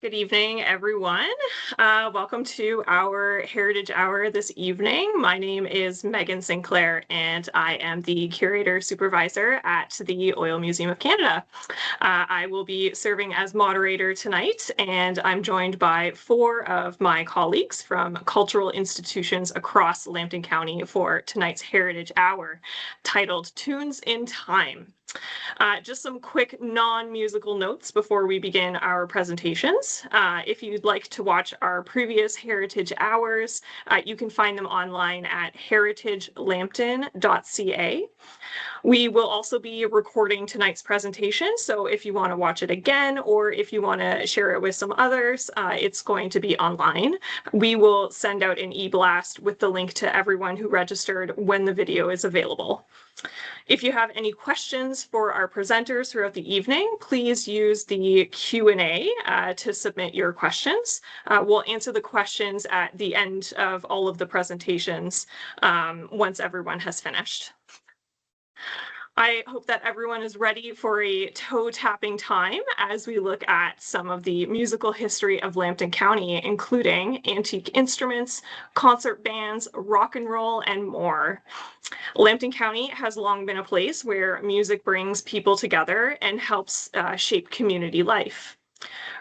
Good evening, everyone. Welcome to our Heritage Hour this evening. My name is Megan Sinclair, and I am the Curator Supervisor at the Oil Museum of Canada. I will be serving as moderator tonight, and I'm joined by four of my colleagues from cultural institutions across Lambton County for tonight's Heritage Hour, titled Tunes in Time. Just some quick non-musical notes before we begin our presentations. If you'd like to watch our previous Heritage Hours, you can find them online at heritagelambton.ca. We will also be recording tonight's presentation, so if you want to watch it again or if you want to share it with some others, it's going to be online. We will send out an e-blast with the link to everyone who registered when the video is available. If you have any questions for our presenters throughout the evening, please use the Q&A to submit your questions. We'll answer the questions at the end of all of the presentations once everyone has finished. I hope that everyone is ready for a toe-tapping time as we look at some of the musical history of Lambton County, including antique instruments, concert bands, rock and roll, and more. Lambton County has long been a place where music brings people together and helps shape community life.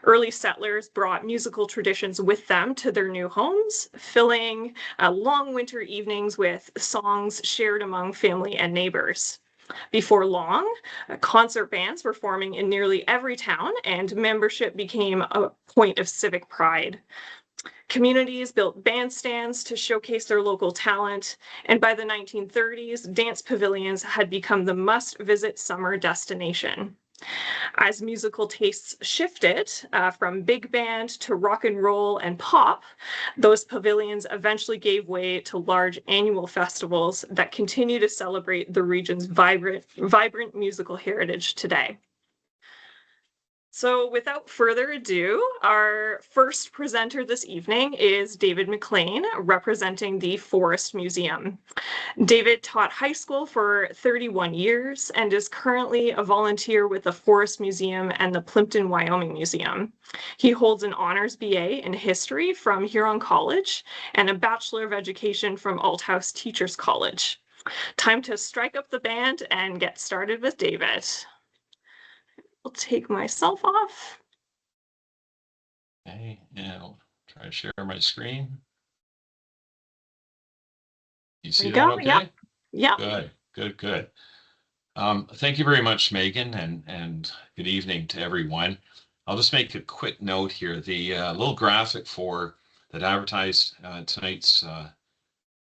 Early settlers brought musical traditions with them to their new homes, filling long winter evenings with songs shared among family and neighbors. Before long, concert bands were forming in nearly every town, and membership became a point of civic pride. Communities built bandstands to showcase their local talent, and by the 1930s, dance pavilions had become the must-visit summer destination. As musical tastes shifted from big band to rock and roll and pop, those pavilions eventually gave way to large annual festivals that continue to celebrate the region's vibrant musical heritage today. So without further ado, our first presenter this evening is David McLean, representing the Forest Museum. David taught high school for 31 years and is currently a volunteer with the Forest Museum and the Plimpton, Wyoming Museum. He holds an honors BA in history from Huron College and a Bachelor of Education from Althouse Teachers College. Time to strike up the band and get started with David. I'll take myself off. Okay, and I'll try to share my screen. You see that okay? Yeah. Good. Thank you very much, Megan, and good evening to everyone. I'll just make a quick note here. The little graphic that advertised tonight's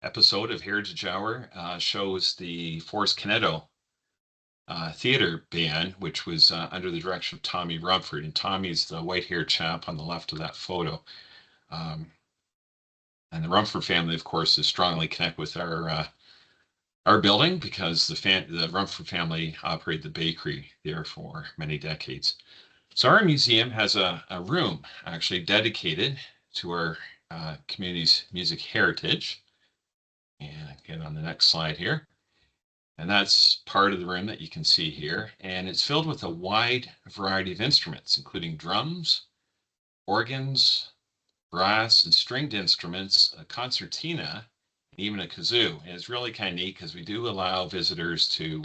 episode of Heritage Hour shows the Forest Canetto theater band, which was under the direction of Tommy Rumford, and Tommy's the white-haired chap on the left of that photo. And the Rumford family, of course, is strongly connected with our building because the Rumford family operated the bakery there for many decades. So our museum has a room actually dedicated to our community's music heritage. And get on the next slide here. And that's part of the room that you can see here. And it's filled with a wide variety of instruments, including drums, organs, brass and stringed instruments, a concertina, and even a kazoo. And it's really kind of neat because we do allow visitors to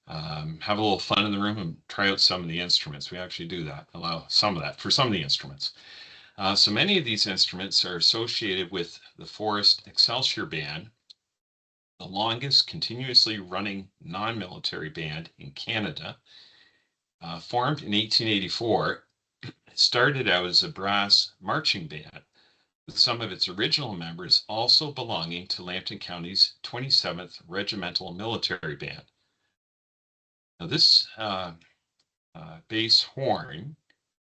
have a little fun in the room and try out some of the instruments. We actually do that, allow some of that for some of the instruments. So many of these instruments are associated with the Forest Excelsior Band, the longest continuously running non-military band in Canada. Formed in 1884, it started out as a brass marching band, with some of its original members also belonging to Lambton County's 27th Regimental Military Band. Now this bass horn,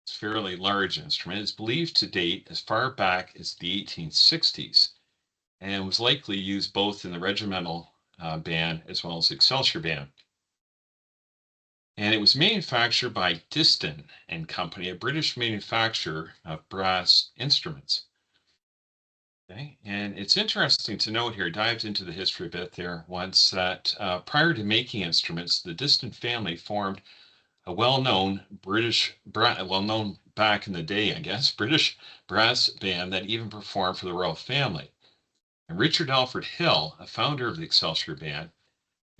it's a fairly large instrument, is believed to date as far back as the 1860s and was likely used both in the regimental band as well as Excelsior Band. And it was manufactured by Diston and Company, a British manufacturer of brass instruments. Okay, and it's interesting to note here, dived into the history a bit there once, that prior to making instruments, the Diston family formed a well-known back in the day, I guess, British brass band that even performed for the royal family. And Richard Alfred Hill, a founder of the Excelsior Band,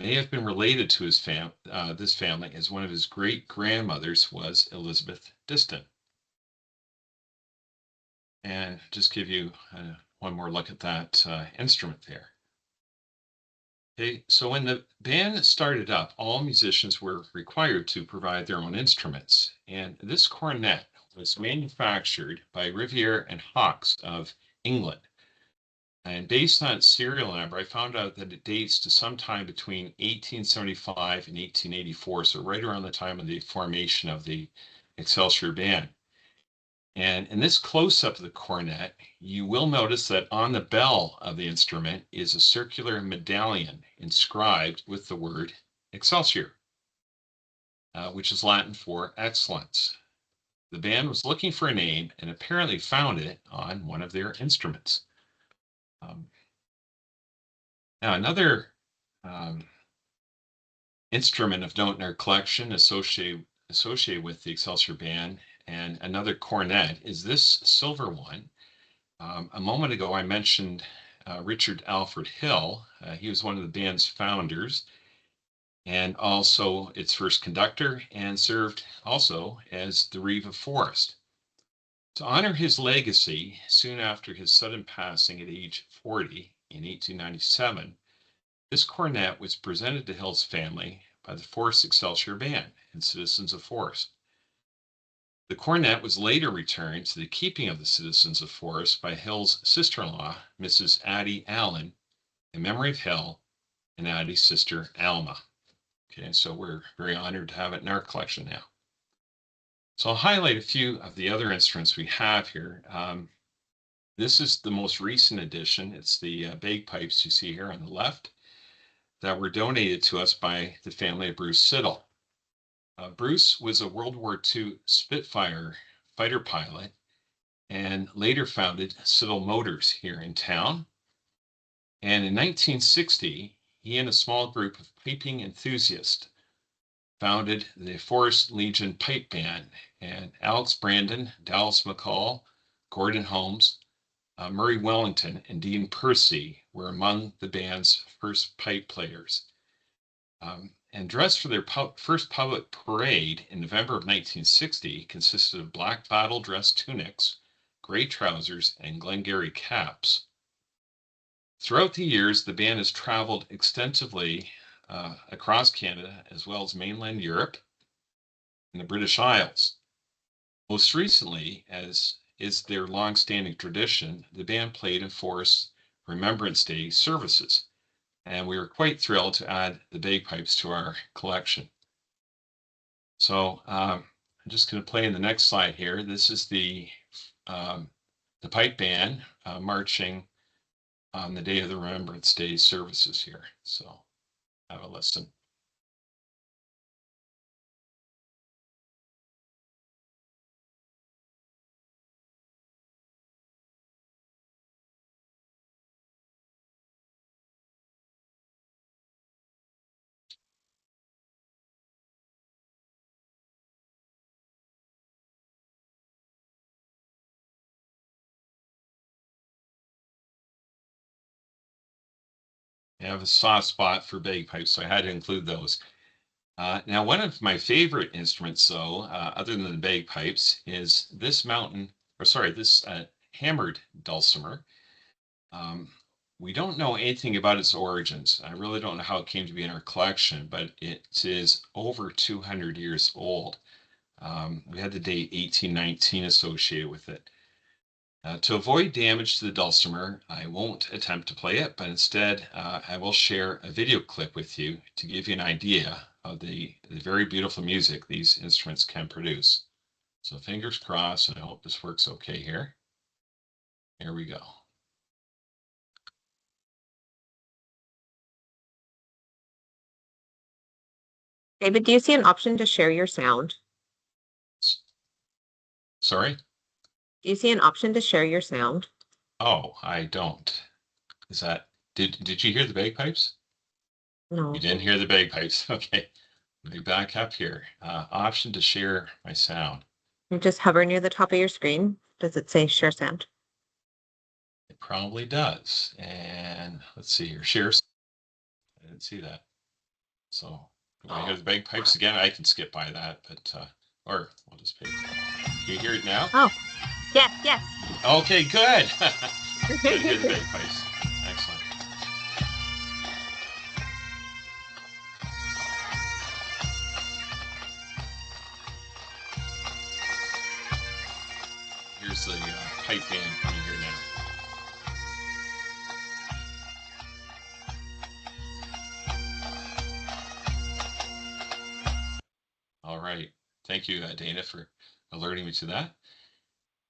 may have been related to this family, as one of his great-grandmothers was Elizabeth Diston. And just give you one more look at that instrument there. Okay, so when the band started up, all musicians were required to provide their own instruments. And this cornet was manufactured by Riviere and Hawkes of England. And based on its serial number, I found out that it dates to sometime between 1875 and 1884, so right around the time of the formation of the Excelsior Band. And in this close-up of the cornet, you will notice that on the bell of the instrument is a circular medallion inscribed with the word Excelsior, which is Latin for excellence. The band was looking for a name and apparently found it on one of their instruments. Now, another instrument of note in our collection associated with the Excelsior Band and another cornet is this silver one. A moment ago, I mentioned Richard Alfred Hill. He was one of the band's founders and also its first conductor, and served also as the Reeve of Forest. To honor his legacy, soon after his sudden passing at age 40 in 1897, this cornet was presented to Hill's family by the Forest Excelsior Band and citizens of Forest. The cornet was later returned to the keeping of the citizens of Forest by Hill's sister-in-law, Mrs. Addie Allen, in memory of Hill and Addie's sister, Alma. Okay, so we're very honored to have it in our collection now. So I'll highlight a few of the other instruments we have here. This is the most recent addition. It's the bagpipes you see here on the left that were donated to us by the family of Bruce Siddall. Bruce was a World War II Spitfire fighter pilot and later founded Siddall Motors here in town. And in 1960, he and a small group of piping enthusiasts founded the Forest Legion Pipe Band. And Alex Brandon, Dallas McCall, Gordon Holmes, Murray Wellington, and Dean Percy were among the band's first pipe players. And dressed for their first public parade in November of 1960 consisted of black battle dress tunics, gray trousers, and Glengarry caps. Throughout the years, the band has traveled extensively across Canada, as well as mainland Europe and the British Isles. Most recently, as is their long-standing tradition, the band played in Forest Remembrance Day services, and we were quite thrilled to add the bagpipes to our collection. So I'm just going to play in the next slide here. This is the pipe band marching on the day of the Remembrance Day services here. So have a listen. I have a soft spot for bagpipes, so I had to include those. Now, one of my favorite instruments, though, other than the bagpipes, is this hammered dulcimer. We don't know anything about its origins. I really don't know how it came to be in our collection, but it is over 200 years old. We had the date 1819 associated with it. To avoid damage to the dulcimer, I won't attempt to play it, but instead I will share a video clip with you to give you an idea of the very beautiful music these instruments can produce. So fingers crossed, and I hope this works okay here. Here we go. David, do you see an option to share your sound? Sorry? Do you see an option to share your sound? Oh, I don't. Is that, did you hear the bagpipes? No. You didn't hear the bagpipes. Okay. Let me back up here. Option to share my sound. You just hover near the top of your screen. Does it say share sound? It probably does. And let's see here. Shares. I didn't see that. So if I hear the bagpipes again, I can skip by that, but or we'll just pay. Can you hear it now? Oh, yes, yes. Okay, good. Good to hear the bagpipes. Excellent. Here's the pipe band coming here now. All right. Thank you, Dana, for alerting me to that.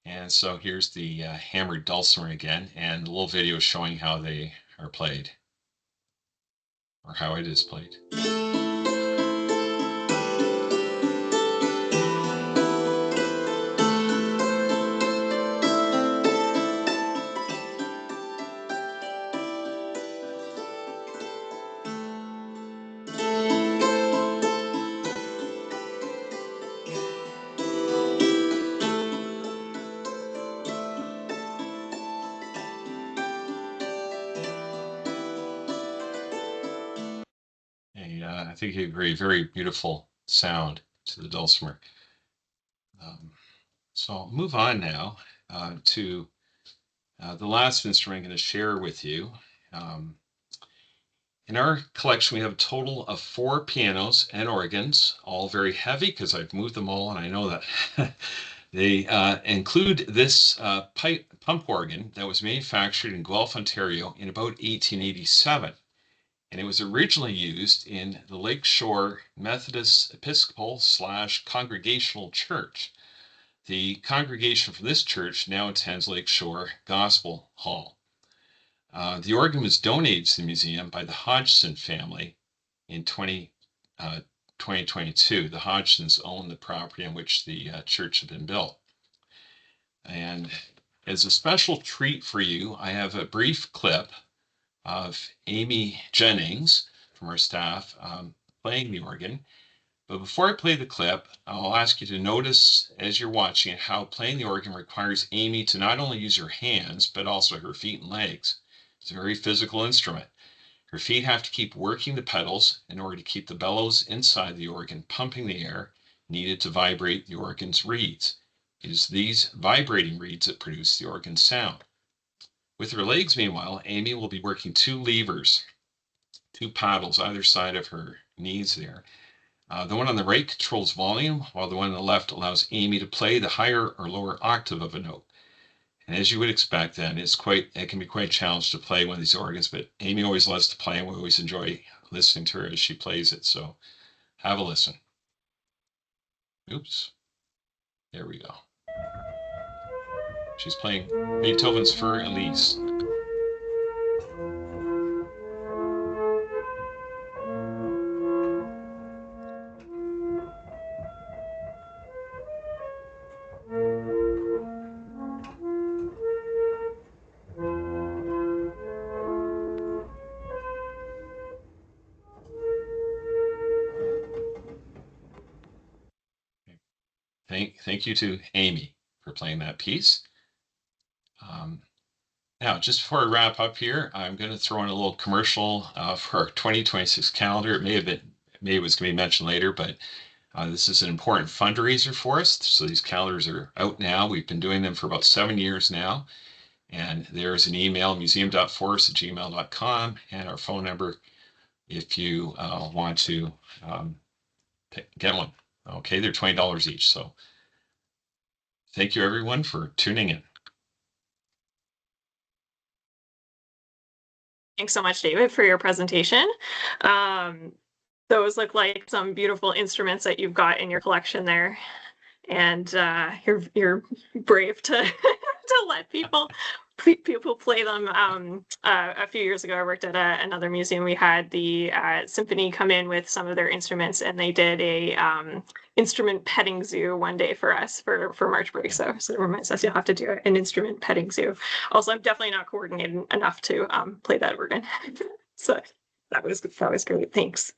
And so here's the hammered dulcimer again, and a little video showing how they are played, or how it is played. I think you agree, very beautiful sound to the dulcimer. So I'll move on now to the last instrument I'm going to share with you. In our collection, we have a total of 4 pianos and organs, all very heavy because I've moved them all, and I know that. They include this pump organ that was manufactured in Guelph, Ontario in about 1887. And it was originally used in the Lakeshore Methodist Episcopal / Congregational Church. The congregation for this church now attends Lakeshore Gospel Hall. The organ was donated to the museum by the Hodgson family in 2022. The Hodgsons own the property on which the church had been built. And as a special treat for you, I have a brief clip of Amy Jennings from our staff playing the organ. But before I play the clip, I'll ask you to notice as you're watching it how playing the organ requires Amy to not only use her hands, but also her feet and legs. It's a very physical instrument. Her feet have to keep working the pedals in order to keep the bellows inside the organ pumping the air needed to vibrate the organ's reeds. It is these vibrating reeds that produce the organ's sound. With her legs, meanwhile, Amy will be working 2 levers, 2 paddles either side of her knees there. The one on the right controls volume, while the one on the left allows Amy to play the higher or lower octave of a note. And as you would expect, then, it can be quite a challenge to play one of these organs, but Amy always loves to play, and we always enjoy listening to her as she plays it. So have a listen. Oops. There we go. She's playing Beethoven's Für Elise. Thank you to Amy for playing that piece. Now, just before I wrap up here, I'm going to throw in a little commercial for our 2026 calendar. Maybe it was going to be mentioned later, but this is an important fundraiser for us. So these calendars are out now. We've been doing them for about 7 years now. And there's an email, museum.forest@gmail.com, and our phone number if you want to get one. Okay, they're $20 each. So thank you, everyone, for tuning in. Thanks so much, David, for your presentation. Those look like some beautiful instruments that you've got in your collection there. And you're brave to to let people play them. A few years ago, I worked at another museum. We had the symphony come in with some of their instruments, and they did a instrument petting zoo one day for us for March break. So it reminds us you'll have to do an instrument petting zoo. Also, I'm definitely not coordinated enough to play that organ. So that was great. Thanks.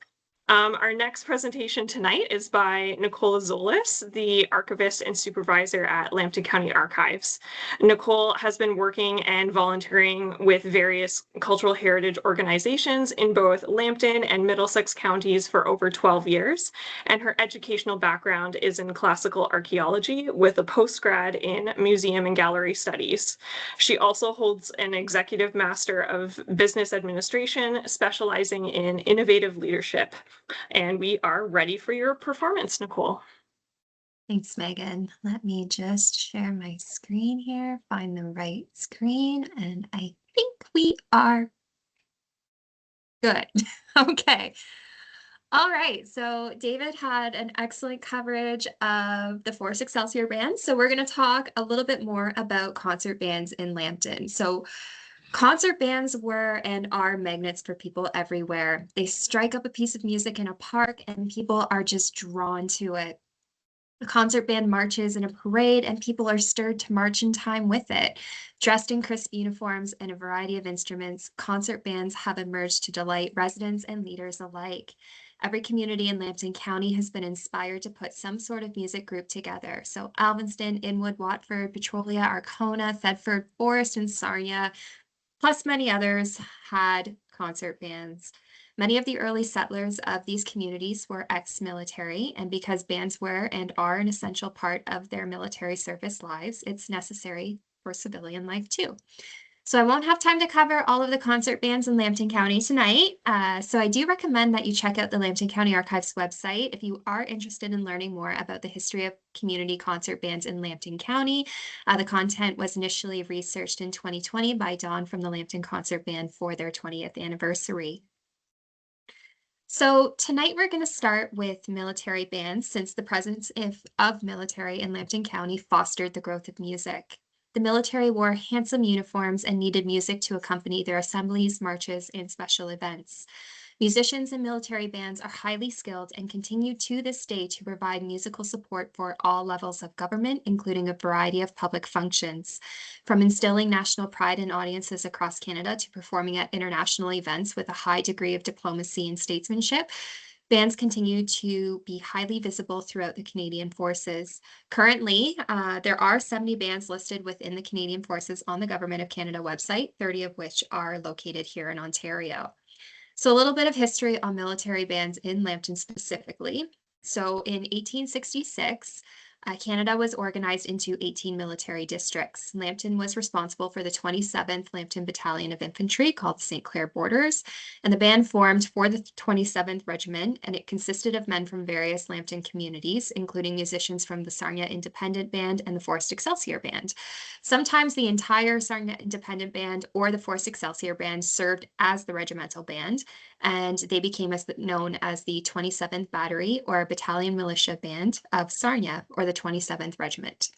Our next presentation tonight is by Nicole Zolis, the archivist and supervisor at Lambton County Archives. Nicole has been working and volunteering with various cultural heritage organizations in both Lambton and Middlesex counties for over 12 years, and her educational background is in classical archaeology with a postgrad in museum and gallery studies. She also holds an executive master of business administration, specializing in innovative leadership. And we are ready for your performance, Nicole. Thanks, Megan. Let me just share my screen here, find the right screen, and I think we are good. Okay. All right, so David had an excellent coverage of the Forest Excelsior Band. So we're going to talk a little bit more about concert bands in Lambton. So concert bands were and are magnets for people everywhere. They strike up a piece of music in a park and people are just drawn to it. A concert band marches in a parade and people are stirred to march in time with it. Dressed in crisp uniforms and a variety of instruments, concert bands have emerged to delight residents and leaders alike. Every community in Lambton County has been inspired to put some sort of music group together. So Alvinston, Inwood, Watford, Petrolia, Arkona, Thetford, Forest, and Sarnia, plus many others, had concert bands. Many of the early settlers of these communities were ex-military, and because bands were and are an essential part of their military service lives, it's necessary for civilian life too. So I won't have time to cover all of the concert bands in Lambton County tonight. So I do recommend that you check out the Lambton County Archives website if you are interested in learning more about the history of community concert bands in Lambton County. The content was initially researched in 2020 by Dawn from the Lambton Concert Band for their 20th anniversary. So tonight we're going to start with military bands, since the presence of military in Lambton County fostered the growth of music. The military wore handsome uniforms and needed music to accompany their assemblies, marches, and special events. Musicians in military bands are highly skilled and continue to this day to provide musical support for all levels of government, including a variety of public functions. From instilling national pride in audiences across Canada to performing at international events with a high degree of diplomacy and statesmanship, bands continue to be highly visible throughout the Canadian Forces. Currently, there are 70 bands listed within the Canadian Forces on the Government of Canada website, 30 of which are located here in Ontario. So a little bit of history on military bands in Lambton specifically. So in 1866, Canada was organized into 18 military districts. Lambton was responsible for the 27th Lambton Battalion of Infantry, called the St. Clair Borders, and the band formed for the 27th Regiment, and it consisted of men from various Lambton communities, including musicians from the Sarnia Independent Band and the Forest Excelsior Band. Sometimes the entire Sarnia Independent Band or the Forest Excelsior Band served as the regimental band, and they became known as the 27th Battery or Battalion Militia Band of Sarnia, or the 27th Regiment.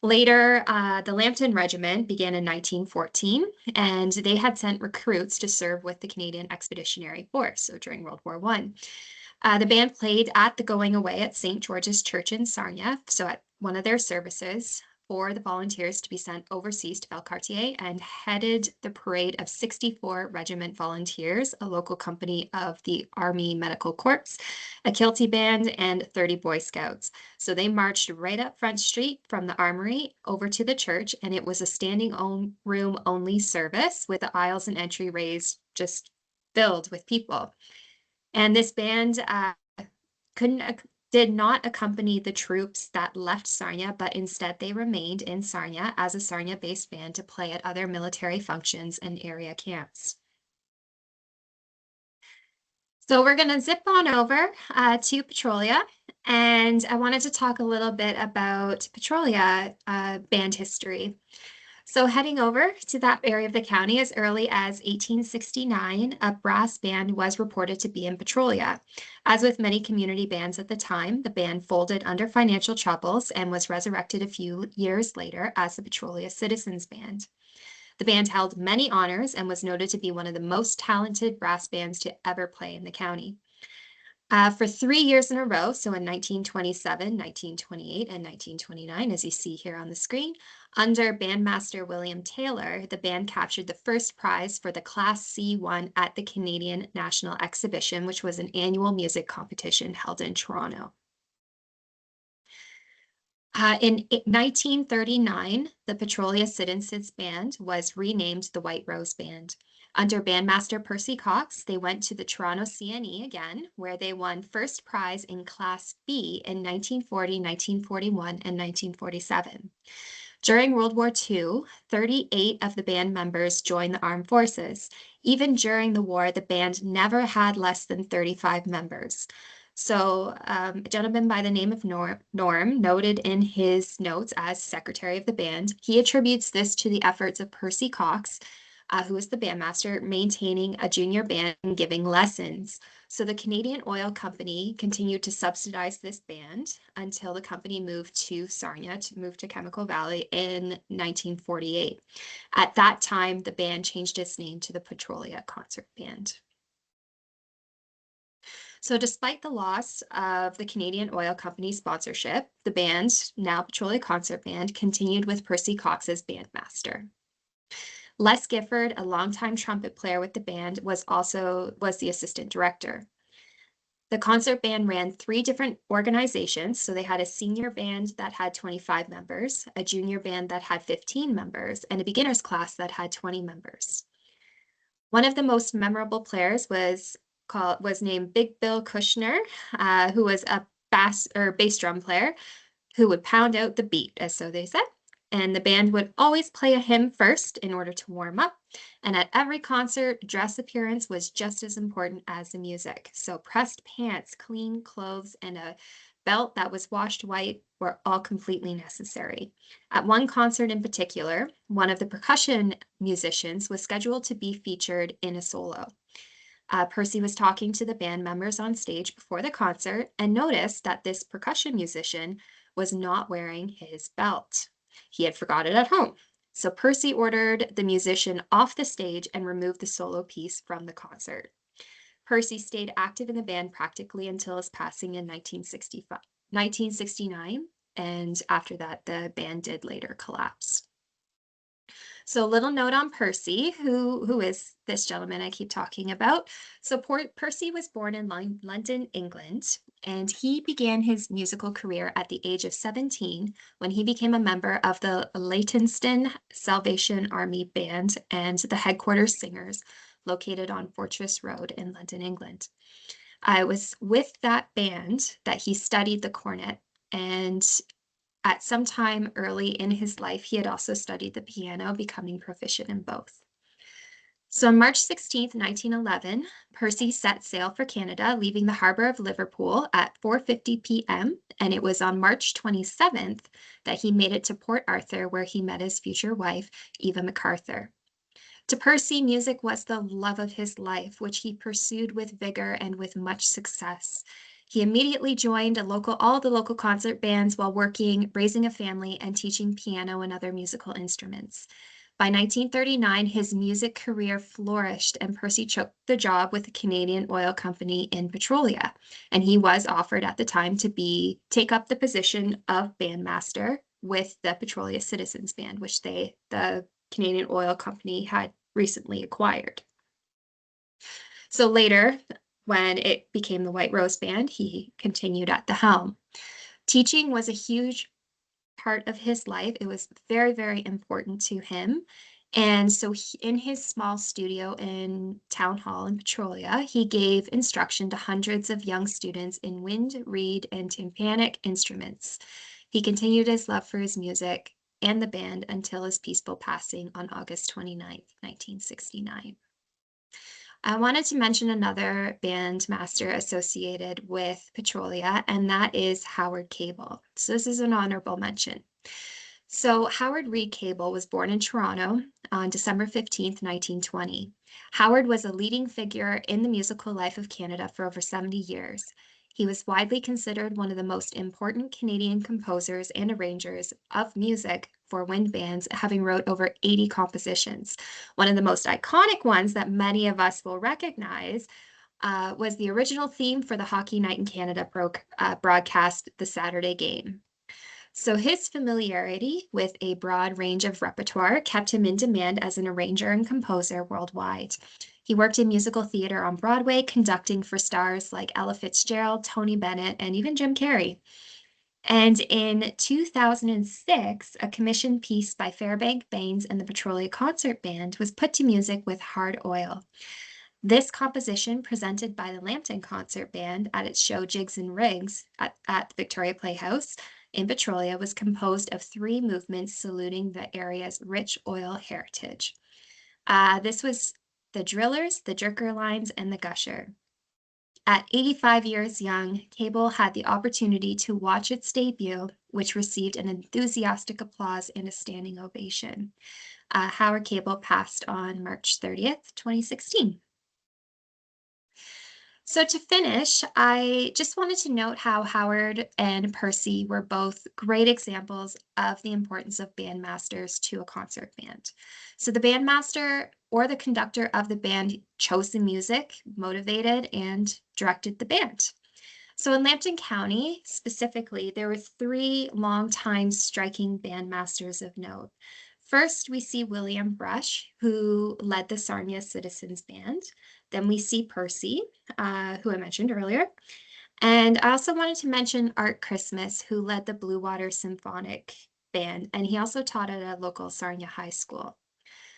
Later, the Lambton Regiment began in 1914, and they had sent recruits to serve with the Canadian Expeditionary Force, so during World War I. The band played at the Going Away at St. George's Church in Sarnia, so at one of their services, for the volunteers to be sent overseas to Valcartier, and headed the parade of 64 regiment volunteers, a local company of the Army Medical Corps, a Kilty band, and 30 Boy Scouts. So they marched right up Front Street from the Armory over to the church, and it was a standing room only service with the aisles and entryways just filled with people. And this band did not accompany the troops that left Sarnia, but instead they remained in Sarnia as a Sarnia-based band to play at other military functions and area camps. So we're going to zip on over to Petrolia, and I wanted to talk a little bit about Petrolia band history. So heading over to that area of the county as early as 1869, a brass band was reported to be in Petrolia. As with many community bands at the time, the band folded under financial troubles and was resurrected a few years later as the Petrolia Citizens Band. The band held many honors and was noted to be one of the most talented brass bands to ever play in the county. For 3 years in a row, so in 1927, 1928, and 1929, as you see here on the screen, under bandmaster William Taylor, the band captured the first prize for the Class C1 at the Canadian National Exhibition, which was an annual music competition held in Toronto. In 1939, the Petrolia Citizens Band was renamed the White Rose Band. Under bandmaster Percy Cox, they went to the Toronto CNE again, where they won first prize in Class B in 1940, 1941, and 1947. During World War II, 38 of the band members joined the armed forces. Even during the war, the band never had less than 35 members. So a gentleman by the name of Norm noted in his notes as secretary of the band, he attributes this to the efforts of Percy Cox, who was the bandmaster, maintaining a junior band and giving lessons. So the Canadian Oil Company continued to subsidize this band until the company moved to Sarnia, to move to Chemical Valley in 1948. At that time, the band changed its name to the Petrolia Concert Band. So despite the loss of the Canadian Oil Company sponsorship, the band, now Petrolia Concert Band, continued with Percy Cox as bandmaster. Les Gifford, a longtime trumpet player with the band, was the assistant director. The concert band ran 3 different organizations. So they had a senior band that had 25 members, a junior band that had 15 members, and a beginner's class that had 20 members. One of the most memorable players was named Big Bill Kushner, who was a bass drum player who would pound out the beat, as so they said. And the band would always play a hymn first in order to warm up. And at every concert, dress appearance was just as important as the music. So pressed pants, clean clothes, and a belt that was washed white were all completely necessary. At one concert in particular, one of the percussion musicians was scheduled to be featured in a solo. Percy was talking to the band members on stage before the concert and noticed that this percussion musician was not wearing his belt. He had forgot it at home. So Percy ordered the musician off the stage and removed the solo piece from the concert. Percy stayed active in the band practically until his passing in 1969, and after that, the band did later collapse. So a little note on Percy, who is this gentleman I keep talking about. So Percy was born in London, England, and he began his musical career at the age of 17 when he became a member of the Leytonstone Salvation Army Band and the headquarters singers located on Fortress Road in London, England. I was with that band that he studied the cornet, and at some time early in his life, he had also studied the piano, becoming proficient in both. So on March 16th, 1911, Percy set sail for Canada, leaving the harbor of Liverpool at 4:50 p.m. And it was on March 27th that he made it to Port Arthur, where he met his future wife, Eva MacArthur. To Percy, music was the love of his life, which he pursued with vigor and with much success. He immediately joined all the local concert bands while working, raising a family, and teaching piano and other musical instruments. By 1939, his music career flourished, and Percy took the job with the Canadian Oil Company in Petrolia. And he was offered at the time to take up the position of bandmaster with the Petrolia Citizens Band, which the Canadian Oil Company had recently acquired. So later, when it became the White Rose Band, he continued at the helm. Teaching was a huge part of his life. It was very, very important to him. And so in his small studio in Town Hall in Petrolia, he gave instruction to hundreds of young students in wind, reed, and tympanic instruments. He continued his love for his music and the band until his peaceful passing on August 29th, 1969. I wanted to mention another bandmaster associated with Petrolia, and that is Howard Cable. So this is an honorable mention. So Howard Reed Cable was born in Toronto on December 15th, 1920. Howard was a leading figure in the musical life of Canada for over 70 years. He was widely considered one of the most important Canadian composers and arrangers of music for wind bands, having wrote over 80 compositions. One of the most iconic ones that many of us will recognize was the original theme for the Hockey Night in Canada broadcast, the Saturday game. So his familiarity with a broad range of repertoire kept him in demand as an arranger and composer worldwide. He worked in musical theater on Broadway, conducting for stars like Ella Fitzgerald, Tony Bennett, and even Jim Carrey. And in 2006, a commissioned piece by Fairbank Baines and the Petrolia Concert Band was put to music with Hard Oil. This composition, presented by the Lambton Concert Band at its show Jigs and Rigs at the Victoria Playhouse in Petrolia, was composed of 3 movements saluting the area's rich oil heritage. This was the Drillers, the Jerker Lines, and the Gusher. At 85 years young, Cable had the opportunity to watch its debut, which received an enthusiastic applause and a standing ovation. Howard Cable passed on March 30th, 2016. So to finish, I just wanted to note how Howard and Percy were both great examples of the importance of bandmasters to a concert band. So the bandmaster or the conductor of the band chose the music, motivated, and directed the band. So in Lambton County, specifically, there were 3 longtime striking bandmasters of note. First, we see William Brush, who led the Sarnia Citizens Band. Then we see Percy, who I mentioned earlier. And I also wanted to mention Art Christmas, who led the Blue Water Symphonic Band, and he also taught at a local Sarnia high school.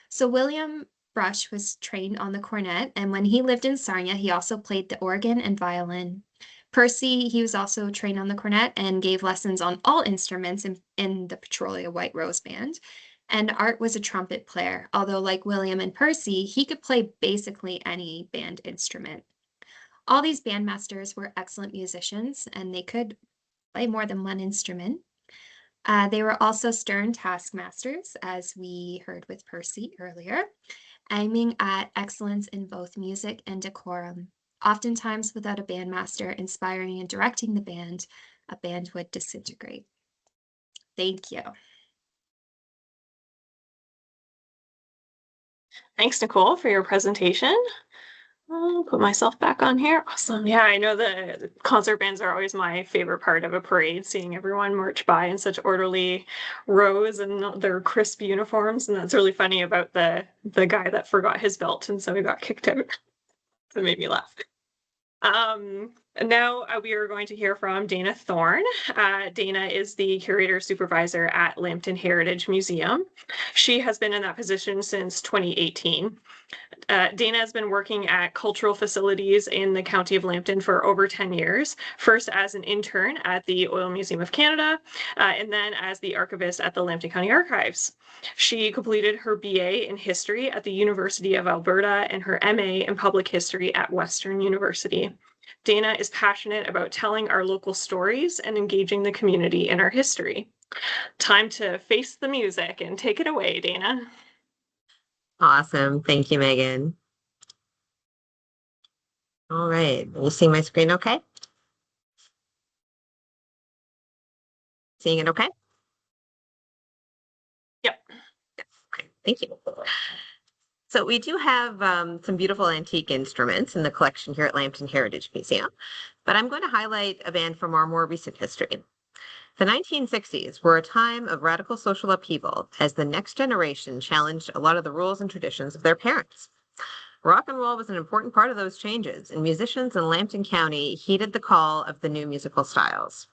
So William Brush was trained on the cornet, and when he lived in Sarnia, he also played the organ and violin. Percy, he was also trained on the cornet and gave lessons on all instruments in the Petrolia White Rose Band. And Art was a trumpet player, although like William and Percy, he could play basically any band instrument. All these bandmasters were excellent musicians, and they could play more than one instrument. They were also stern taskmasters, as we heard with Percy earlier, aiming at excellence in both music and decorum. Oftentimes, without a bandmaster inspiring and directing the band, a band would disintegrate. Thank you. Thanks, Nicole, for your presentation. I'll put myself back on here. Awesome. Yeah, I know the concert bands are always my favorite part of a parade, seeing everyone march by in such orderly rows and their crisp uniforms. And that's really funny about the guy that forgot his belt and so he got kicked out. That made me laugh. Now we are going to hear from Dana Thorne. Dana is the curator supervisor at Lambton Heritage Museum. She has been in that position since 2018. Dana has been working at cultural facilities in the County of Lambton for over 10 years, first as an intern at the Oil Museum of Canada, and then as the archivist at the Lambton County Archives. She completed her BA in history at the University of Alberta and her MA in public history at Western University. Dana is passionate about telling our local stories and engaging the community in our history. Time to face the music and take it away, Dana. Awesome. Thank you, Megan. All right. You see my screen okay? Seeing it okay? Yep. Okay. Thank you. So we do have some beautiful antique instruments in the collection here at Lambton Heritage Museum, but I'm going to highlight a band from our more recent history. The 1960s were a time of radical social upheaval as the next generation challenged a lot of the rules and traditions of their parents. Rock and roll was an important part of those changes, and musicians in Lambton County heeded the call of the new musical styles.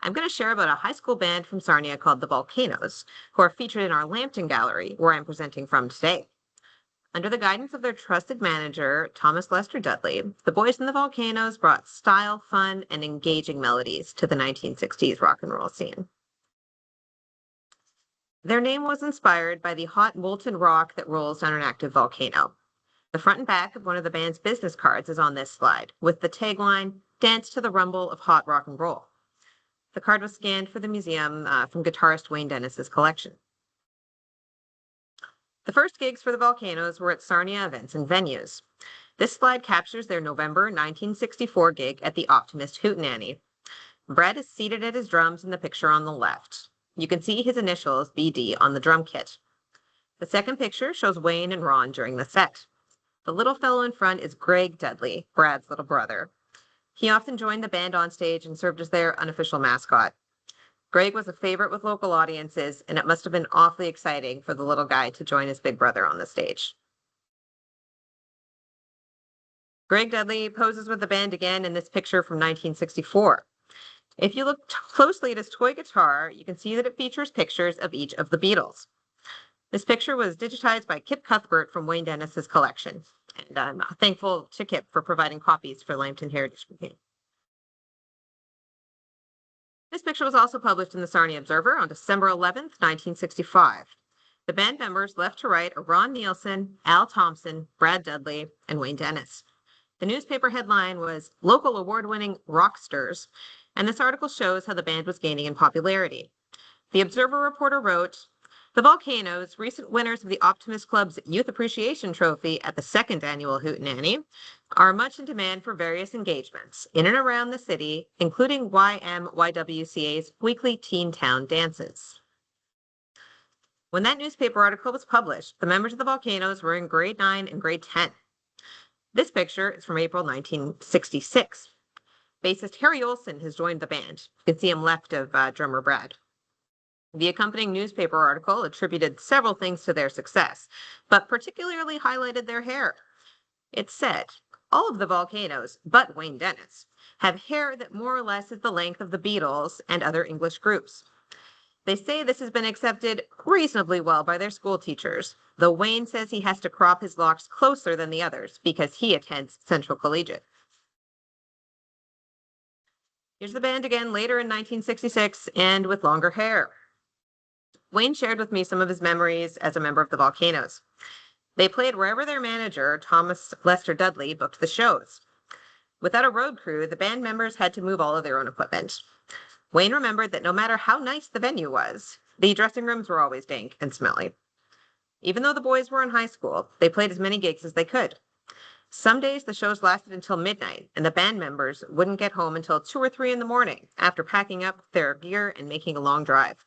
I'm going to share about a high school band from Sarnia called the Volcanoes, who are featured in our Lambton Gallery, where I'm presenting from today. Under the guidance of their trusted manager, Thomas Lester Dudley, the boys in the Volcanoes brought style, fun, and engaging melodies to the 1960s rock and roll scene. Their name was inspired by the hot molten rock that rolls down an active volcano. The front and back of one of the band's business cards is on this slide, with the tagline, "Dance to the rumble of hot rock and roll." The card was scanned for the museum from guitarist Wayne Dennis's collection. The first gigs for the Volcanoes were at Sarnia events and venues. This slide captures their November 1964 gig at the Optimist Hootenanny. Brett is seated at his drums in the picture on the left. You can see his initials, BD, on the drum kit. The second picture shows Wayne and Ron during the set. The little fellow in front is Greg Dudley, Brad's little brother. He often joined the band on stage and served as their unofficial mascot. Greg was a favorite with local audiences, and it must have been awfully exciting for the little guy to join his big brother on the stage. Greg Dudley poses with the band again in this picture from 1964. If you look closely at his toy guitar, you can see that it features pictures of each of the Beatles. This picture was digitized by Kip Cuthbert from Wayne Dennis's collection, and I'm thankful to Kip for providing copies for Lambton Heritage Museum. This picture was also published in the Sarnia Observer on December 11th, 1965. The band members left to right are Ron Nielsen, Al Thompson, Brad Dudley, and Wayne Dennis. The newspaper headline was Local Award-Winning Rocksters, and this article shows how the band was gaining in popularity. The Observer reporter wrote, "The Volcanoes, recent winners of the Optimist Club's Youth Appreciation Trophy at the second annual Hootenanny, are much in demand for various engagements in and around the city, including YMYWCA's weekly Teen Town dances." When that newspaper article was published, the members of the Volcanoes were in grade 9 and grade 10. This picture is from April 1966. Bassist Harry Olson has joined the band. You can see him left of drummer Brad. The accompanying newspaper article attributed several things to their success, but particularly highlighted their hair. It said, all of the Volcanoes, but Wayne Dennis, have hair that more or less is the length of the Beatles and other English groups. They say this has been accepted reasonably well by their school teachers, though Wayne says he has to crop his locks closer than the others because he attends Central Collegiate. Here's the band again later in 1966 and with longer hair. Wayne shared with me some of his memories as a member of the Volcanoes. They played wherever their manager, Thomas Lester Dudley, booked the shows. Without a road crew, the band members had to move all of their own equipment. Wayne remembered that no matter how nice the venue was, the dressing rooms were always dank and smelly. Even though the boys were in high school, they played as many gigs as they could. Some days the shows lasted until midnight, and the band members wouldn't get home until 2 or 3 in the morning after packing up their gear and making a long drive.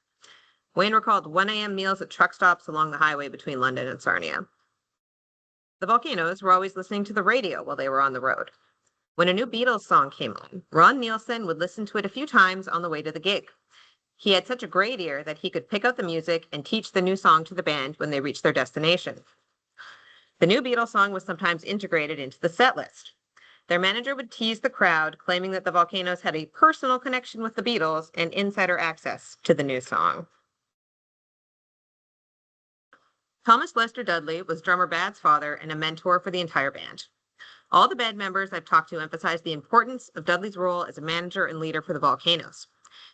Wayne recalled 1 a.m. meals at truck stops along the highway between London and Sarnia. The Volcanoes were always listening to the radio while they were on the road. When a new Beatles song came on, Ron Nielsen would listen to it a few times on the way to the gig. He had such a great ear that he could pick out the music and teach the new song to the band when they reached their destination. The new Beatles song was sometimes integrated into the set list. Their manager would tease the crowd, claiming that the Volcanoes had a personal connection with the Beatles and insider access to the new song. Thomas Lester Dudley was drummer Bad's father and a mentor for the entire band. All the band members I've talked to emphasize the importance of Dudley's role as a manager and leader for the Volcanoes.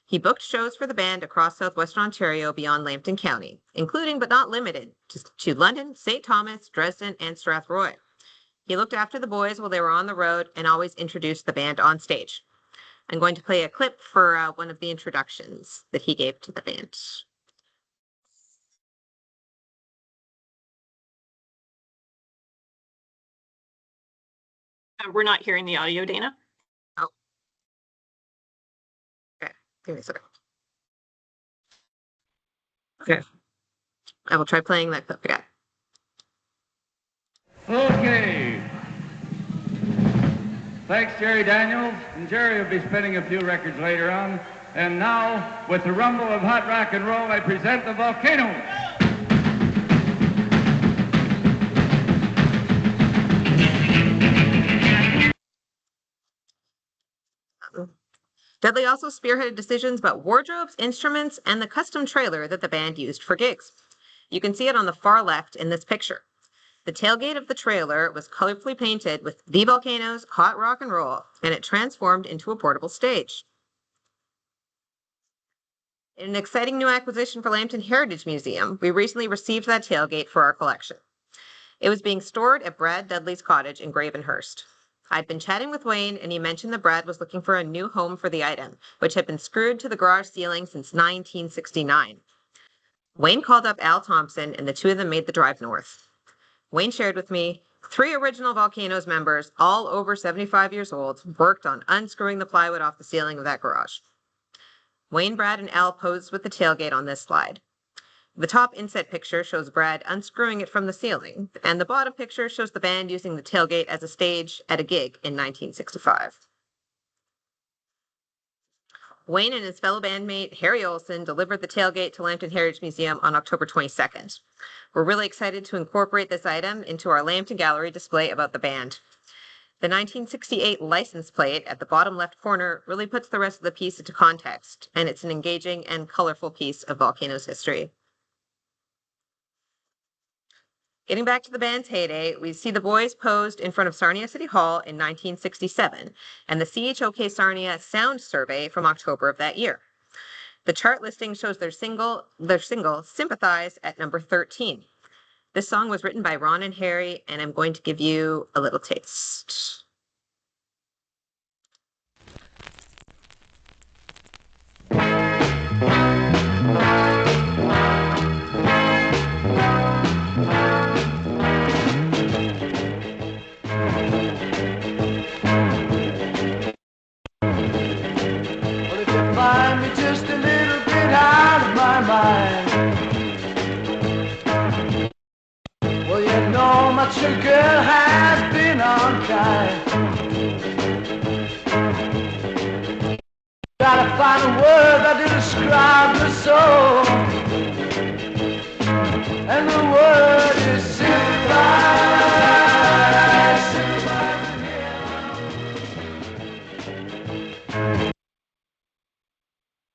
He booked shows for the band across southwestern Ontario beyond Lambton County, including but not limited to London, St. Thomas, Dresden, and Strathroy. He looked after the boys while they were on the road and always introduced the band on stage. I'm going to play a clip for one of the introductions that he gave to the band. We're not hearing the audio, Dana. Oh. Okay, give me a second. Okay. I will try playing that clip again. Okay. Thanks, Jerry Daniels. And Jerry will be spinning a few records later on. And now, with the rumble of hot rock and roll, I present the Volcanoes. Dudley also spearheaded decisions about wardrobes, instruments, and the custom trailer that the band used for gigs. You can see it on the far left in this picture. The tailgate of the trailer was colorfully painted with The Volcanoes, Hot Rock and Roll, and it transformed into a portable stage. In an exciting new acquisition for Lambton Heritage Museum, we recently received that tailgate for our collection. It was being stored at Brad Dudley's cottage in Gravenhurst. I'd been chatting with Wayne, and he mentioned that Brad was looking for a new home for the item, which had been screwed to the garage ceiling since 1969. Wayne called up Al Thompson, and the two of them made the drive north. Wayne shared with me 3 original Volcanoes members, all over 75 years old, worked on unscrewing the plywood off the ceiling of that garage. Wayne, Brad, and Al posed with the tailgate on this slide. The top inset picture shows Brad unscrewing it from the ceiling, and the bottom picture shows the band using the tailgate as a stage at a gig in 1965. Wayne and his fellow bandmate Harry Olson delivered the tailgate to Lambton Heritage Museum on October 22nd. We're really excited to incorporate this item into our Lambton Gallery display about the band. The 1968 license plate at the bottom left corner really puts the rest of the piece into context, and it's an engaging and colorful piece of Volcanoes history. Getting back to the band's heyday, we see the boys posed in front of Sarnia City Hall in 1967 and the CHOK Sarnia Sound Survey from October of that year. The chart listing shows their single, Sympathize, at number 13. This song was written by Ron and Harry, and I'm going to give you a little taste. Just a little bit out of my mind. Well, you know my true girl has been unkind. Gotta find a word that to describe her soul, and the word is sympathize.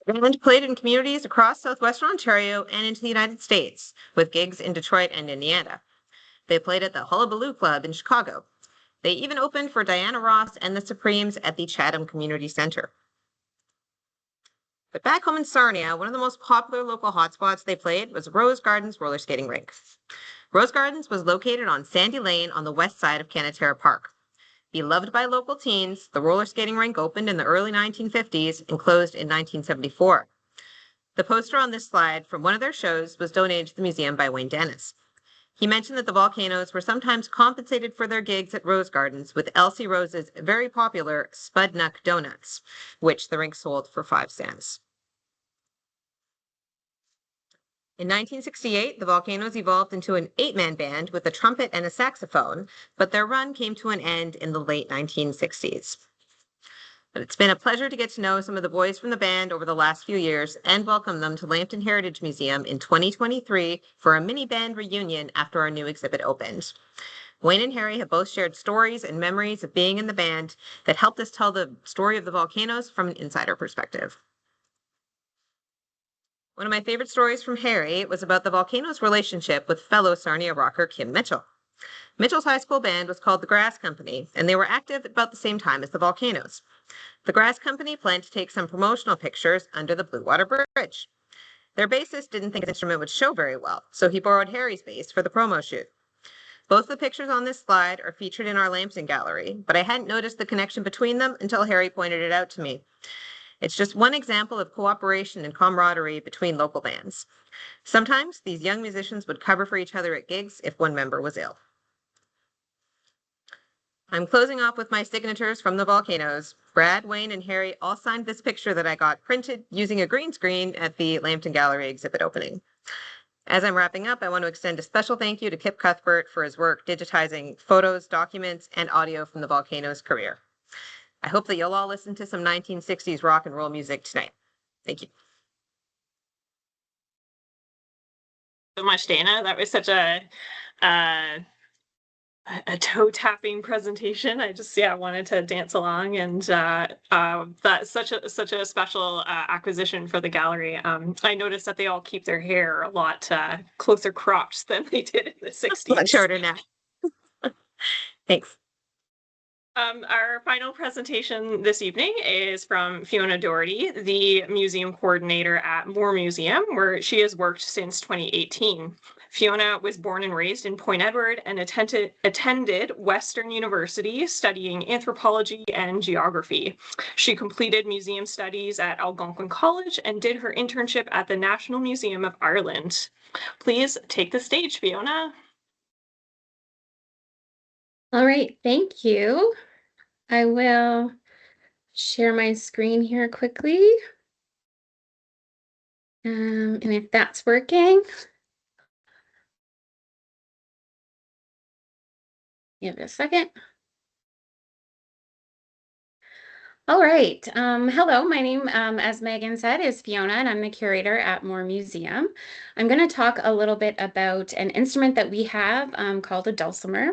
The band played in communities across southwestern Ontario and into the United States, with gigs in Detroit and Indiana. They played at the Hullabaloo Club in Chicago. They even opened for Diana Ross and the Supremes at the Chatham Community Center. But back home in Sarnia, one of the most popular local hotspots they played was Rose Gardens roller skating rink. Rose Gardens was located on Sandy Lane on the west side of Canatera Park. Beloved by local teens, the roller skating rink opened in the early 1950s and closed in 1974. The poster on this slide from one of their shows was donated to the museum by Wayne Dennis. He mentioned that the Volcanoes were sometimes compensated for their gigs at Rose Gardens with Elsie Rose's very popular Spudnuck Donuts, which the rink sold for 5 cents. In 1968, the Volcanoes evolved into an 8-man band with a trumpet and a saxophone, but their run came to an end in the late 1960s. But it's been a pleasure to get to know some of the boys from the band over the last few years and welcome them to Lambton Heritage Museum in 2023 for a mini band reunion after our new exhibit opened. Wayne and Harry have both shared stories and memories of being in the band that helped us tell the story of the Volcanoes from an insider perspective. One of my favorite stories from Harry was about the Volcanoes' relationship with fellow Sarnia rocker Kim Mitchell. Mitchell's high school band was called the Grass Company, and they were active at about the same time as the Volcanoes. The Grass Company planned to take some promotional pictures under the Blue Water Bridge. Their bassist didn't think his instrument would show very well, so he borrowed Harry's bass for the promo shoot. Both the pictures on this slide are featured in our Lambton gallery, but I hadn't noticed the connection between them until Harry pointed it out to me. It's just one example of cooperation and camaraderie between local bands. Sometimes these young musicians would cover for each other at gigs if one member was ill. I'm closing off with my signatures from the Volcanoes. Brad, Wayne, and Harry all signed this picture that I got printed using a green screen at the Lambton Gallery exhibit opening. As I'm wrapping up, I want to extend a special thank you to Kip Cuthbert for his work digitizing photos, documents, and audio from the Volcanoes' career. I hope that you'll all listen to some 1960s rock and roll music tonight. Thank you. So much, Dana. That was such a toe tapping presentation. I just wanted to dance along, and that's such a special acquisition for the gallery. I noticed that they all keep their hair a lot closer cropped than they did in the 60s. Much shorter now. Thanks. Our final presentation this evening is from Fiona Doherty, the museum coordinator at Moore Museum, where she has worked since 2018. Fiona was born and raised in Point Edward and attended Western University studying anthropology and geography. She completed museum studies at Algonquin College and did her internship at the National Museum of Ireland. Please take the stage, Fiona. All right, thank you. I will share my screen here quickly. And if that's working, give it a second. All right. Hello, my name, as Megan said, is Fiona, and I'm the curator at Moore Museum. I'm going to talk a little bit about an instrument that we have called a dulcimer.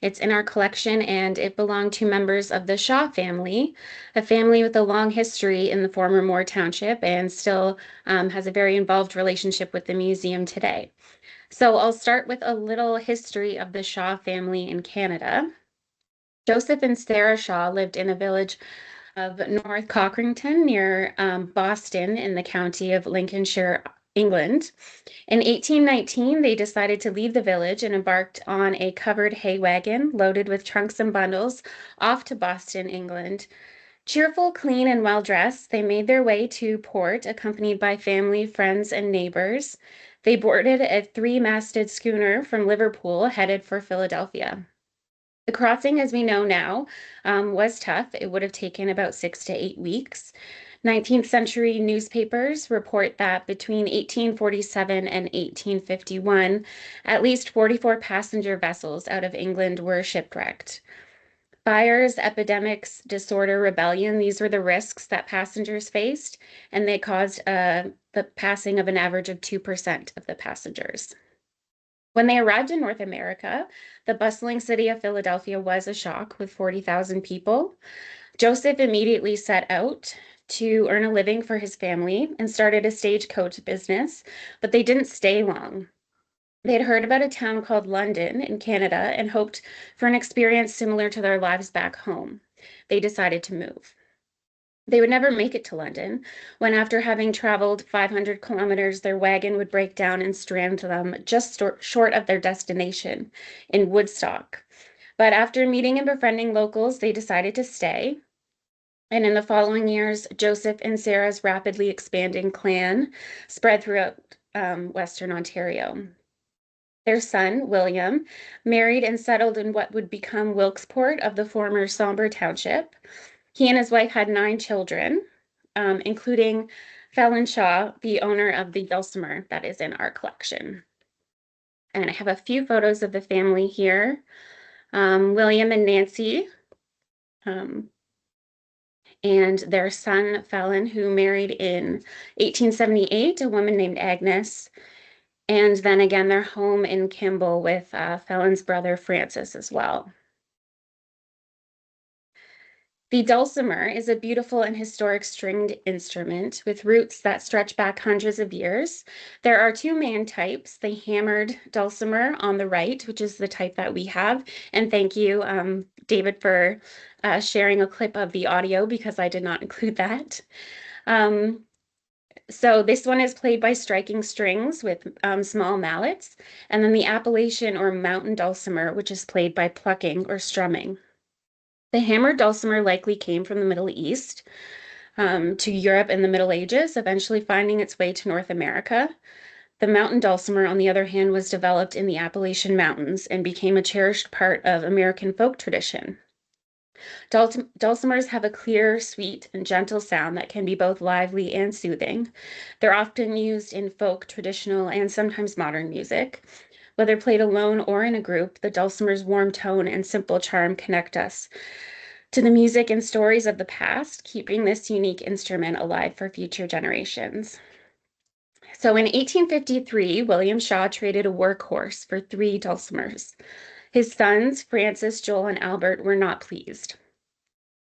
It's in our collection, and it belonged to members of the Shaw family, a family with a long history in the former Moore Township and still has a very involved relationship with the museum today. So I'll start with a little history of the Shaw family in Canada. Joseph and Sarah Shaw lived in a village of North Cockrington near Boston in the county of Lincolnshire, England. In 1819, they decided to leave the village and embarked on a covered hay wagon loaded with trunks and bundles off to Boston, England. Cheerful, clean, and well-dressed, they made their way to port, accompanied by family, friends, and neighbors. They boarded a three-masted schooner from Liverpool headed for Philadelphia. The crossing, as we know now, was tough. It would have taken about 6 to 8 weeks. 19th century newspapers report that between 1847 and 1851, at least 44 passenger vessels out of England were shipwrecked. Fires, epidemics, disorder, rebellion, these were the risks that passengers faced, and they caused the passing of an average of 2% of the passengers. When they arrived in North America, the bustling city of Philadelphia was a shock with 40,000 people. Joseph immediately set out to earn a living for his family and started a stagecoach business, but they didn't stay long. They had heard about a town called London in Canada and hoped for an experience similar to their lives back home. They decided to move. They would never make it to London when, after having traveled 500 kilometers, their wagon would break down and strand them just short of their destination in Woodstock. But after meeting and befriending locals, they decided to stay. And in the following years, Joseph and Sarah's rapidly expanding clan spread throughout Western Ontario. Their son, William, married and settled in what would become Wilkesport of the former Sombre Township. He and his wife had 9 children, including Fallon Shaw, the owner of the dulcimer that is in our collection. And I have a few photos of the family here. William and Nancy, and their son, Fallon, who married in 1878, a woman named Agnes. And then again, their home in Kimball with Fallon's brother, Francis, as well. The dulcimer is a beautiful and historic stringed instrument with roots that stretch back hundreds of years. There are 2 main types, the hammered dulcimer on the right, which is the type that we have. And thank you, David, for sharing a clip of the audio because I did not include that. So this one is played by striking strings with small mallets, and then the Appalachian or mountain dulcimer, which is played by plucking or strumming. The hammered dulcimer likely came from the Middle East to Europe in the Middle Ages, eventually finding its way to North America. The mountain dulcimer, on the other hand, was developed in the Appalachian Mountains and became a cherished part of American folk tradition. Dulcimers have a clear, sweet, and gentle sound that can be both lively and soothing. They're often used in folk, traditional, and sometimes modern music. Whether played alone or in a group, the dulcimer's warm tone and simple charm connect us to the music and stories of the past, keeping this unique instrument alive for future generations. So in 1853, William Shaw traded a workhorse for 3 dulcimers. His sons, Francis, Joel, and Albert, were not pleased.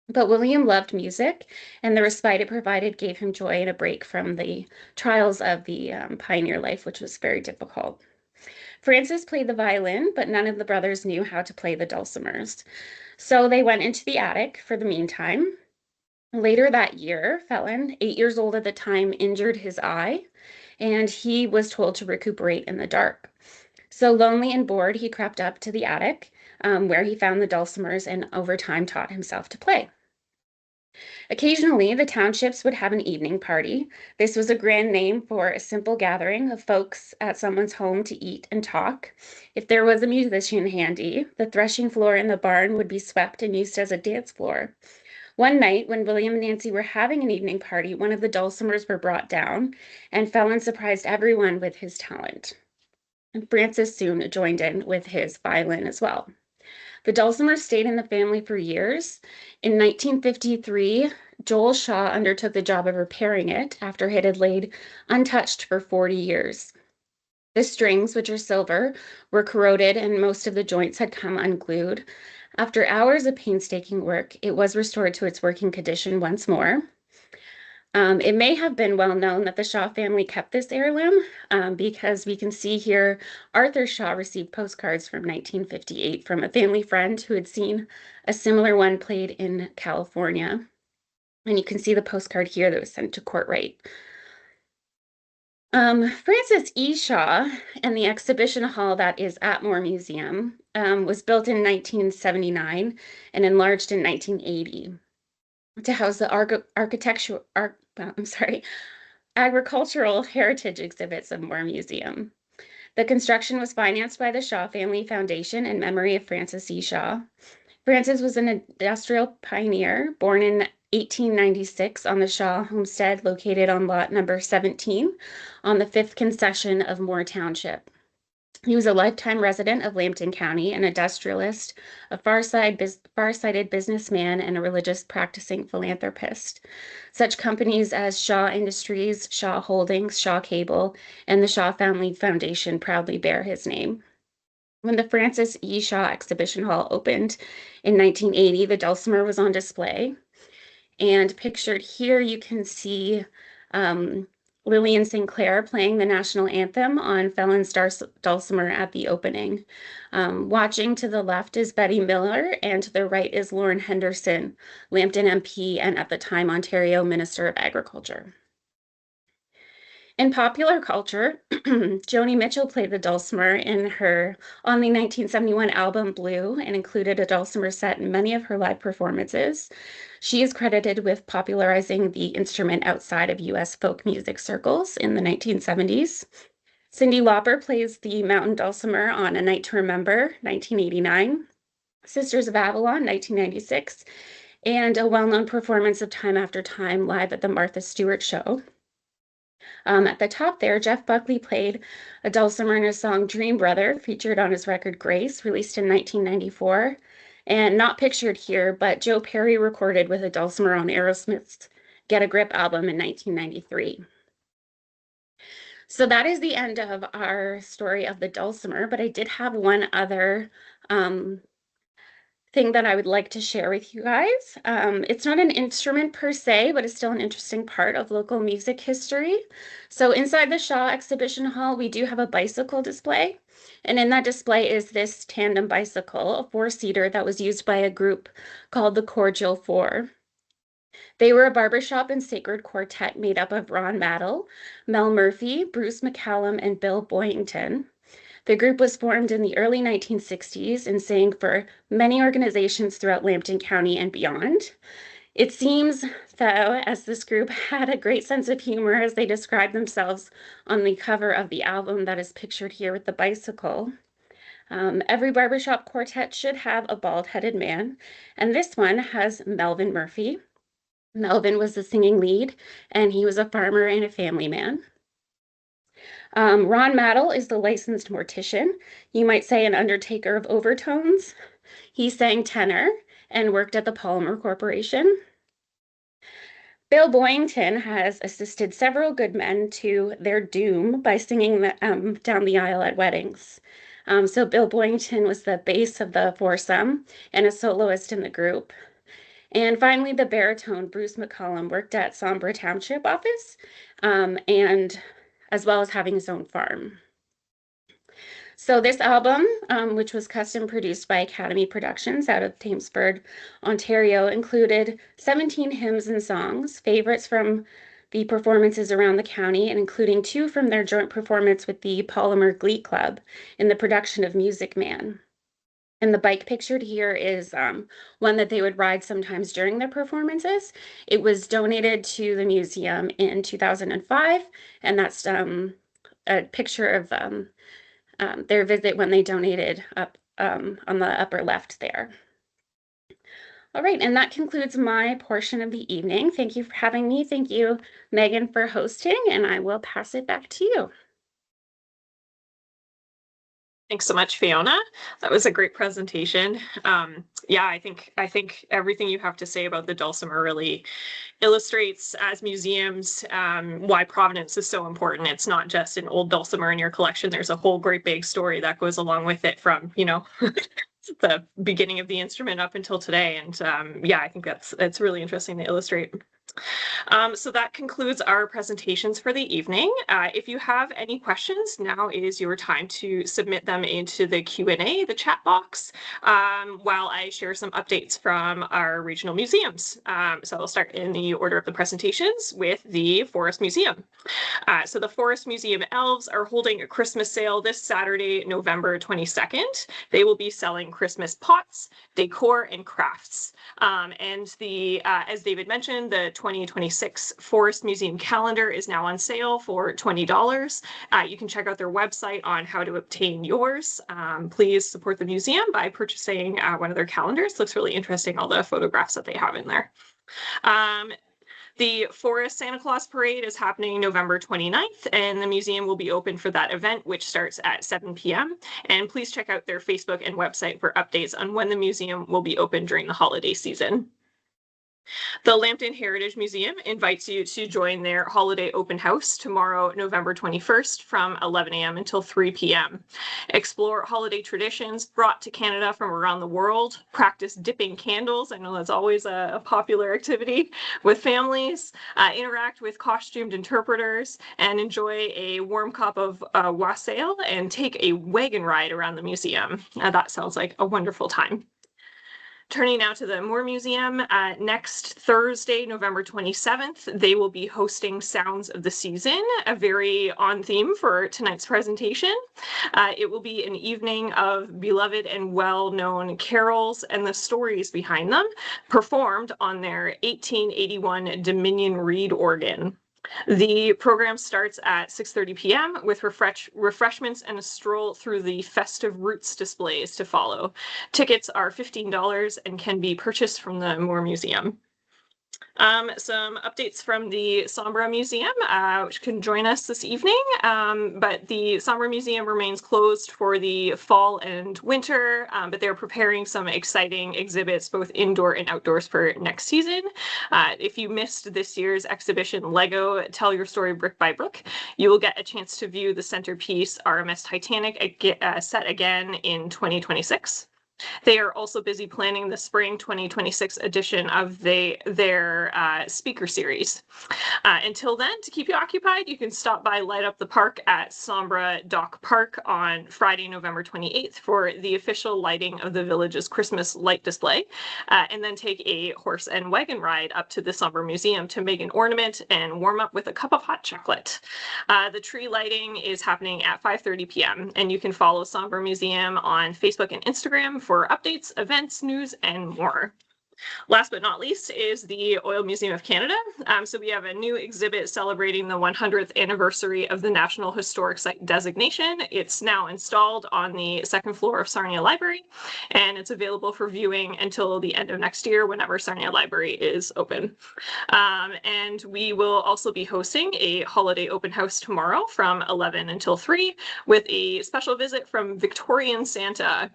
But William loved music, and the respite it provided gave him joy and a break from the trials of the pioneer life, which was very difficult. Francis played the violin, but none of the brothers knew how to play the dulcimers. So they went into the attic for the meantime. Later that year, Fallon, 8 years old at the time, injured his eye, and he was told to recuperate in the dark. So lonely and bored, he crept up to the attic, where he found the dulcimers and over time taught himself to play. Occasionally, the townships would have an evening party. This was a grand name for a simple gathering of folks at someone's home to eat and talk. If there was a musician handy, the threshing floor in the barn would be swept and used as a dance floor. One night, when William and Nancy were having an evening party, one of the dulcimers were brought down, and Fallon surprised everyone with his talent. And Francis soon joined in with his violin as well. The dulcimer stayed in the family for years. In 1953, Joel Shaw undertook the job of repairing it after it had laid untouched for 40 years. The strings, which are silver, were corroded and most of the joints had come unglued. After hours of painstaking work, it was restored to its working condition once more. It may have been well known that the Shaw family kept this heirloom because we can see here Arthur Shaw received postcards from 1958 from a family friend who had seen a similar one played in California. And you can see the postcard here that was sent to Courtright. Francis E. Shaw and the exhibition hall that is at Moore Museum was built in 1979 and enlarged in 1980 to house the agricultural heritage exhibits of Moore Museum. The construction was financed by the Shaw Family Foundation in memory of Francis E. Shaw. Francis was an industrial pioneer born in 1896 on the Shaw homestead located on lot number 17 on the 5th concession of Moore Township. He was a lifetime resident of Lambton County, an industrialist, a far-sighted businessman, and a religious practicing philanthropist. Such companies as Shaw Industries, Shaw Holdings, Shaw Cable, and the Shaw Family Foundation proudly bear his name. When the Francis E. Shaw Exhibition Hall opened in 1980, the dulcimer was on display. And pictured here, you can see Lillian Sinclair playing the national anthem on Fallon's dulcimer at the opening. Watching to the left is Betty Miller, and to the right is Lauren Henderson, Lambton MP, and at the time Ontario Minister of Agriculture. In popular culture, Joni Mitchell played the dulcimer on the 1971 album Blue and included a dulcimer set in many of her live performances. She is credited with popularizing the instrument outside of U.S. folk music circles in the 1970s. Cyndi Lauper plays the mountain dulcimer on A Night to Remember, 1989, Sisters of Avalon, 1996, and a well-known performance of Time After Time live at the Martha Stewart Show. At the top there, Jeff Buckley played a dulcimer in his song Dream Brother, featured on his record Grace, released in 1994. And not pictured here, but Joe Perry recorded with a dulcimer on Aerosmith's Get a Grip album in 1993. So that is the end of our story of the dulcimer, but I did have one other thing that I would like to share with you guys. It's not an instrument per se, but it's still an interesting part of local music history. So inside the Shaw Exhibition Hall, we do have a bicycle display. And in that display is this tandem bicycle, a four-seater that was used by a group called the Cordial Four. They were a barbershop and sacred quartet made up of Ron Maddle, Mel Murphy, Bruce McCallum, and Bill Boyington. The group was formed in the early 1960s and sang for many organizations throughout Lambton County and beyond. It seems, though, as this group had a great sense of humor as they described themselves on the cover of the album that is pictured here with the bicycle. Every barbershop quartet should have a bald-headed man, and this one has Melvin Murphy. Melvin was the singing lead, and he was a farmer and a family man. Ron Maddle is the licensed mortician. You might say an undertaker of overtones. He sang tenor and worked at the Polymer Corporation. Bill Boyington has assisted several good men to their doom by singing down the aisle at weddings. So Bill Boyington was the bass of the foursome and a soloist in the group. And finally, the baritone, Bruce McCallum, worked at Sombra Township office and as well as having his own farm. So this album, which was custom produced by Academy Productions out of Thamesford, Ontario, included 17 hymns and songs, favorites from the performances around the county, and including 2 from their joint performance with the Polymer Glee Club in the production of Music Man. And the bike pictured here is one that they would ride sometimes during their performances. It was donated to the museum in 2005, and that's a picture of their visit when they donated up on the upper left there. All right, and that concludes my portion of the evening. Thank you for having me. Thank you, Megan, for hosting, and I will pass it back to you. Thanks so much, Fiona. That was a great presentation. Yeah, I think everything you have to say about the dulcimer really illustrates, as museums, why provenance is so important. It's not just an old dulcimer in your collection. There's a whole great big story that goes along with it from, you know, the beginning of the instrument up until today. And yeah, I think that's really interesting to illustrate. So that concludes our presentations for the evening. If you have any questions, now is your time to submit them into the Q&A, the chat box, while I share some updates from our regional museums. So I'll start in the order of the presentations with the Forest Museum. So the Forest Museum Elves are holding a Christmas sale this Saturday, November 22nd. They will be selling Christmas pots, decor, and crafts. And as David mentioned, the 2026 Forest Museum calendar is now on sale for $20. You can check out their website on how to obtain yours. Please support the museum by purchasing one of their calendars. Looks really interesting, all the photographs that they have in there. The Forest Santa Claus Parade is happening November 29th, and the museum will be open for that event, which starts at 7 p.m. And please check out their Facebook and website for updates on when the museum will be open during the holiday season. The Lambton Heritage Museum invites you to join their holiday open house tomorrow, November 21st from 11 a.m. until 3 p.m. Explore holiday traditions brought to Canada from around the world. Practice dipping candles. I know that's always a popular activity with families. Interact with costumed interpreters and enjoy a warm cup of wassail and take a wagon ride around the museum. That sounds like a wonderful time. Turning now to the Moore Museum, next Thursday, November 27th, they will be hosting Sounds of the Season, a very on theme for tonight's presentation. It will be an evening of beloved and well-known carols and the stories behind them, performed on their 1881 Dominion reed organ. The program starts at 6:30 p.m. with refreshments and a stroll through the festive roots displays to follow. Tickets are $15 and can be purchased from the Moore Museum. Some updates from the Sombra Museum, which can join us this evening, but the Sombra Museum remains closed for the fall and winter, but they're preparing some exciting exhibits both indoor and outdoors for next season. If you missed this year's exhibition, Lego Tell Your Story Brick by Brick, you will get a chance to view the centerpiece RMS Titanic set again in 2026. They are also busy planning the spring 2026 edition of their speaker series. Until then, to keep you occupied, you can stop by Light Up the Park at Sombra Dock Park on Friday, November 28th for the official lighting of the village's Christmas light display, and then take a horse and wagon ride up to the Sombra Museum to make an ornament and warm up with a cup of hot chocolate. The tree lighting is happening at 5:30 p.m. and you can follow Sombra Museum on Facebook and Instagram for updates, events, news, and more. Last but not least is the Oil Museum of Canada. So we have a new exhibit celebrating the 100th anniversary of the National Historic Site designation. It's now installed on the second floor of Sarnia Library, and it's available for viewing until the end of next year whenever Sarnia Library is open. And we will also be hosting a holiday open house tomorrow from 11 until 3 with a special visit from Victorian Santa.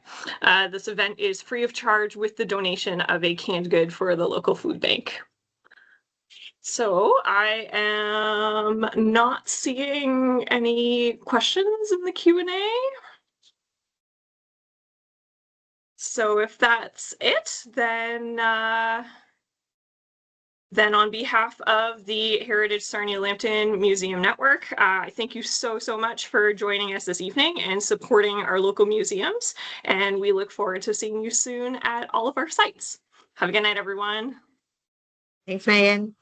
This event is free of charge with the donation of a canned good for the local food bank. So I am not seeing any questions in the Q&A. So if that's it, then on behalf of the Heritage Sarnia Lambton Museum Network, I thank you so much for joining us this evening and supporting our local museums. And we look forward to seeing you soon at all of our sites. Have a good night, everyone. Thanks, Megan.